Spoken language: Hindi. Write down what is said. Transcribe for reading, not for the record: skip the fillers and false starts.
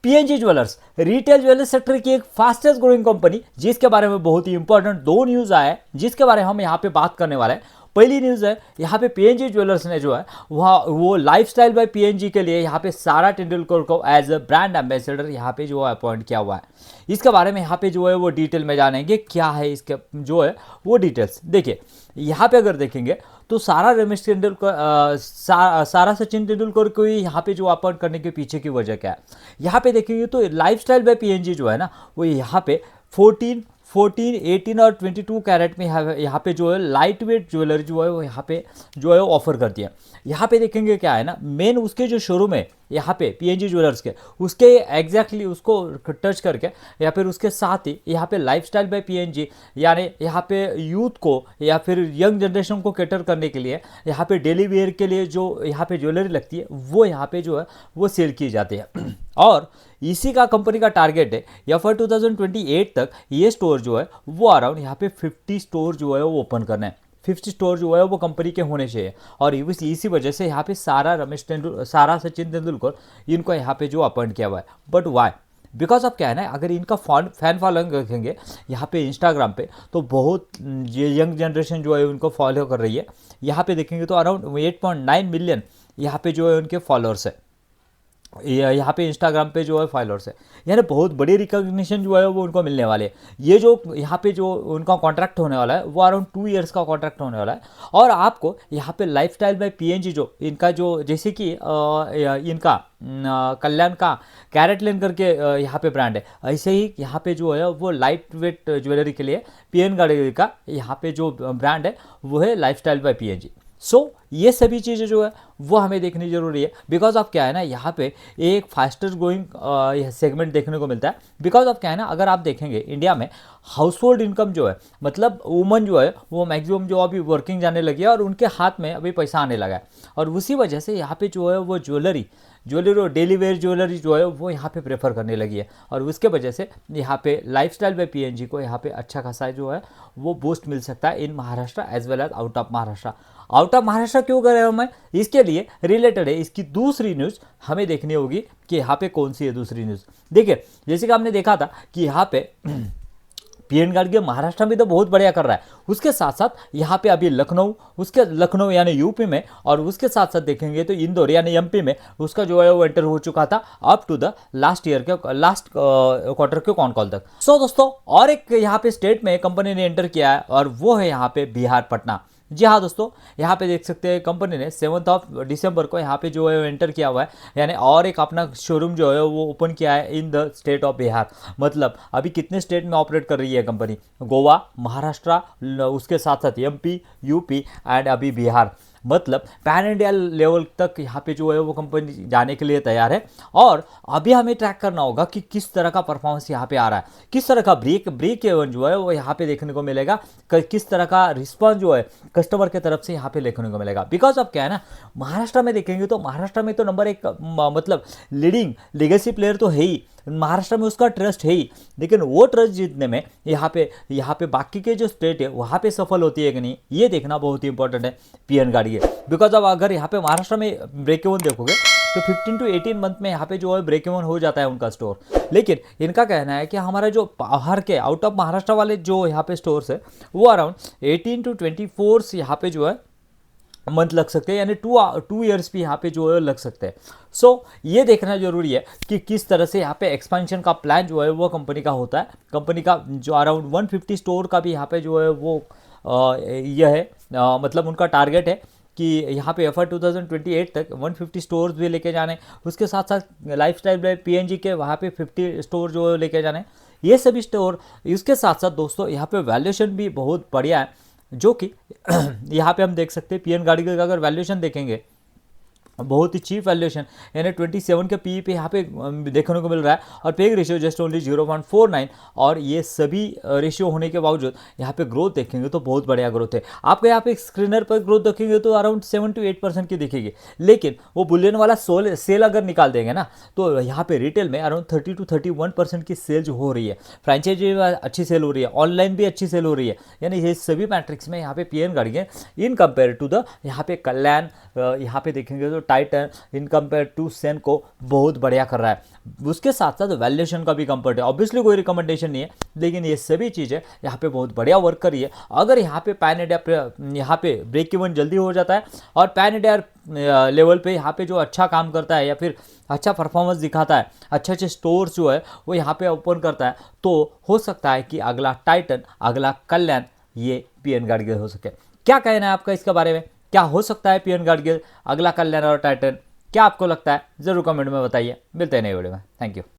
PNG jewellers retail jewellers sector की एक फास्टेस्ट ग्रोइंग कंपनी, जिसके बारे में बहुत ही इंपॉर्टेंट दो न्यूज़ आए हैं जिसके बारे में हम यहाँ पे बात करने वाले हैं। पहली न्यूज़ है, यहाँ पे पीएनजी ज्वेलर्स ने जो है वो लाइफस्टाइल बाय पीएनजी के लिए यहाँ पे सारा तेंदुलकर को एज अ ब्रांड एम्बेसडर यहाँ पे जो है अपॉइंट किया हुआ है। इसके बारे में यहाँ पे जो है वो डिटेल में जानेंगे, क्या है इसके जो है वो डिटेल्स। देखिए यहाँ पे अगर देखेंगे तो सारा रमेश तेंदुलकर सारा सचिन तेंदुलकर को ही यहाँ पे जो अपॉइंट करने के पीछे की वजह क्या है, यहाँ पे देखेंगे तो लाइफस्टाइल बाय पीएनजी जो है ना वो यहाँ पे 14, 18 और 22 कैरेट में यहाँ पे जो है लाइट वेट ज्वेलरी जो है वो यहाँ पे जो है ऑफर करती है। यहाँ पे देखेंगे क्या है ना, मेन उसके जो शोरूम है यहाँ पे पीएनजी ज्वेलर्स के, उसके एग्जैक्टली उसको टच करके या फिर उसके साथ ही यहाँ पे लाइफस्टाइल बाय पीएनजी यानी यहाँ पे यूथ को या फिर यंग जनरेशन को कैटर करने के लिए यहाँ पे डेली वेयर के लिए जो यहाँ पे ज्वेलरी लगती है वो यहाँ पे जो है वो सेल की जाती है। और इसी का कंपनी का टारगेट है या फिर 2028 तक ये स्टोर जो है वो अराउंड यहाँ पे 50 स्टोर जो है वो ओपन करना है। 50 स्टोर जो है वो कंपनी के होने चाहिए और इसी वजह से यहाँ पे सारा सचिन तेंदुलकर इनको यहाँ पे जो अपॉइंट किया हुआ है। But why? बिकॉज ऑफ क्या है ना, अगर इनका फैन फॉलोइंग रखेंगे यहाँ पे इंस्टाग्राम पे तो बहुत ये यंग जनरेशन जो है उनको फॉलो कर रही है। यहाँ पे देखेंगे तो अराउंड 8.9 मिलियन यहाँ पे जो है उनके फॉलोअर्स है, यहाँ पे इंस्टाग्राम पे जो है फॉलोअर्स है, यानी बहुत बड़ी रिकॉग्निशन जो है वो उनको मिलने वाले है। ये जो यहाँ पे जो उनका कॉन्ट्रैक्ट होने वाला है वो अराउंड 2 इयर्स का कॉन्ट्रैक्ट होने वाला है। और आपको यहाँ पे लाइफस्टाइल बाय पीएनजी जो इनका जो जैसे कि इनका कल्याण का कैरेट लेन करके यहाँ पे ब्रांड है, ऐसे ही यहाँ पे जो है वो लाइट वेट ज्वेलरी के लिए पीएन गाड़ी का यहाँ पे जो ब्रांड है वो है लाइफस्टाइल बाय पीएनजी। ये सभी चीज़ें जो है वो हमें देखनी जरूरी है। बिकॉज ऑफ क्या है ना, यहाँ पे एक फास्टेस्ट ग्रोइंग सेगमेंट देखने को मिलता है। बिकॉज ऑफ क्या है ना, अगर आप देखेंगे इंडिया में हाउस होल्ड इनकम जो है मतलब वुमन जो है वो मैक्सिमम जो अभी वर्किंग जाने लगी है और उनके हाथ में अभी पैसा आने लगा है और उसी वजह से यहाँ पे जो है वो ज्वेलरी और डेली वेयर ज्वेलरी जो है वो यहाँ पे प्रेफर करने लगी है और उसके वजह से यहाँ पे लाइफस्टाइल बाय पीएनजी को यहाँ पे अच्छा खासा जो है वो बूस्ट मिल सकता है in Maharashtra as well as out of Maharashtra. Out of Maharashtra क्यों कर रहे हैं मैं, इसके लिए रिलेटेड है इसकी दूसरी न्यूज़ हमें देखनी होगी कि यहाँ पे कौन सी है दूसरी न्यूज़। देखिए जैसे कि हमने देखा था कि यहाँ पे पीएन गाड़ी महाराष्ट्र में तो बहुत बढ़िया कर रहा है, उसके साथ साथ यहाँ पे अभी लखनऊ यानी यूपी में और उसके साथ साथ देखेंगे तो इंदौर यानी एमपी में उसका जो है वो एंटर हो चुका था up to the last quarter के कॉल तक। दोस्तों और एक यहाँ पे स्टेट में कंपनी ने एंटर किया है और वो है यहाँ पे बिहार पटना। जी हाँ दोस्तों, यहाँ पे देख सकते हैं कंपनी ने 7 दिसंबर को यहाँ पे जो है एंटर किया हुआ है, यानी और एक अपना शोरूम जो है वो ओपन किया है in the state of Bihar. मतलब अभी कितने स्टेट में ऑपरेट कर रही है कंपनी, गोवा, महाराष्ट्र, उसके साथ साथ एमपी, यूपी एंड अभी बिहार। मतलब पैन इंडिया लेवल तक यहाँ पे जो है वो कंपनी जाने के लिए तैयार है और अभी हमें ट्रैक करना होगा कि किस तरह का परफॉर्मेंस यहाँ पे आ रहा है, किस तरह का ब्रेक इवन जो है वो यहाँ पे देखने को मिलेगा, किस तरह का रिस्पॉन्स जो है कस्टमर के तरफ से यहाँ पे देखने को मिलेगा। बिकॉज अब क्या है ना, महाराष्ट्र में देखेंगे तो महाराष्ट्र में तो नंबर एक मतलब लीडिंग लेगेसी प्लेयर तो है ही, महाराष्ट्र में उसका ट्रस्ट है ही, लेकिन वो ट्रस्ट जीतने में यहाँ पे बाकी के जो स्टेट है वहाँ पे सफल होती है कि नहीं ये देखना बहुत ही इंपॉर्टेंट है पीएन गाड़ी है। बिकॉज अब अगर यहाँ पे महाराष्ट्र में ब्रेक इवन देखोगे तो 15 to 18 मंथ में यहाँ पे जो है ब्रेक इवन हो जाता है उनका स्टोर। लेकिन इनका कहना है कि हमारा जो बाहर के आउट ऑफ महाराष्ट्र वाले जो यहाँ पे स्टोर्स है वो अराउंड 18 to 24 यहाँ पे जो है मंथ लग सकते हैं, यानी 2 इयर्स भी यहाँ पे जो है लग सकते हैं। ये देखना जरूरी है कि किस तरह से यहाँ पे एक्सपेंशन का प्लान जो है वो कंपनी का होता है। कंपनी का जो अराउंड 150 स्टोर का भी यहाँ पे जो है वो यह है मतलब उनका टारगेट है कि यहाँ पे FY 2028 तक 150 स्टोर्स भी लेके जाने, उसके साथ साथ लाइफस्टाइल बाय पीएनजी के वहाँ पे 50 स्टोर जो लेके जाने, ये सभी स्टोर। इसके साथ साथ दोस्तों यहाँ पे वैल्यूएशन भी बहुत बढ़िया है, जो कि यहाँ पे हम देख सकते हैं पीएन गाड़ी का अगर वैल्यूएशन देखेंगे बहुत ही चीप वैल्यूएशन, यानी 27 के पी पे यहाँ पे देखने को मिल रहा है और पेग रेशियो जस्ट ओनली 0.49। और ये सभी रेशियो होने के बावजूद यहाँ पे ग्रोथ देखेंगे तो बहुत बढ़िया ग्रोथ है। आपको यहाँ पे स्क्रीनर पर ग्रोथ देखेंगे तो अराउंड 7 to 8% की दिखेगी, लेकिन वो बुलियन वाला सेल अगर निकाल देंगे ना तो यहाँ पे रिटेल में अराउंड 30 to 31% की सेल जो हो रही है, फ्रेंचाइजी अच्छी सेल हो रही है, ऑनलाइन भी अच्छी सेल हो रही है। यानी ये सभी मैट्रिक्स में यहाँ पे पीएन गाड़ी है इन कंपेयर टू द यहाँ पे कल्याण, यहाँ पे देखेंगे तो टाइटन इन कंपेयर टू सेनको बहुत बढ़िया कर रहा है। उसके साथ साथ वैल्यूएशन का भी कंपेयर है, ऑब्वियसली कोई रिकमेंडेशन नहीं है, लेकिन ये सभी चीज़ें यहाँ पे बहुत बढ़िया वर्क करी है। अगर यहाँ पे पैन इंडिया यहाँ पे ब्रेक इवन जल्दी हो जाता है और पैन इंडिया लेवल पे यहाँ पे जो अच्छा काम करता है या फिर अच्छा परफॉर्मेंस दिखाता है, अच्छे अच्छे स्टोर्स जो है वो यहाँ पे ओपन करता है, तो हो सकता है कि अगला टाइटन, अगला कल्याण ये पीएन गाडगिल हो सके। क्या कहना है आपका इसके बारे में? क्या हो सकता है पीएन गाडगिल, अगला कल्याण और टाइटन? क्या आपको लगता है? ज़रूर कमेंट में बताइए। मिलते हैं नए वीडियो में। Thank you.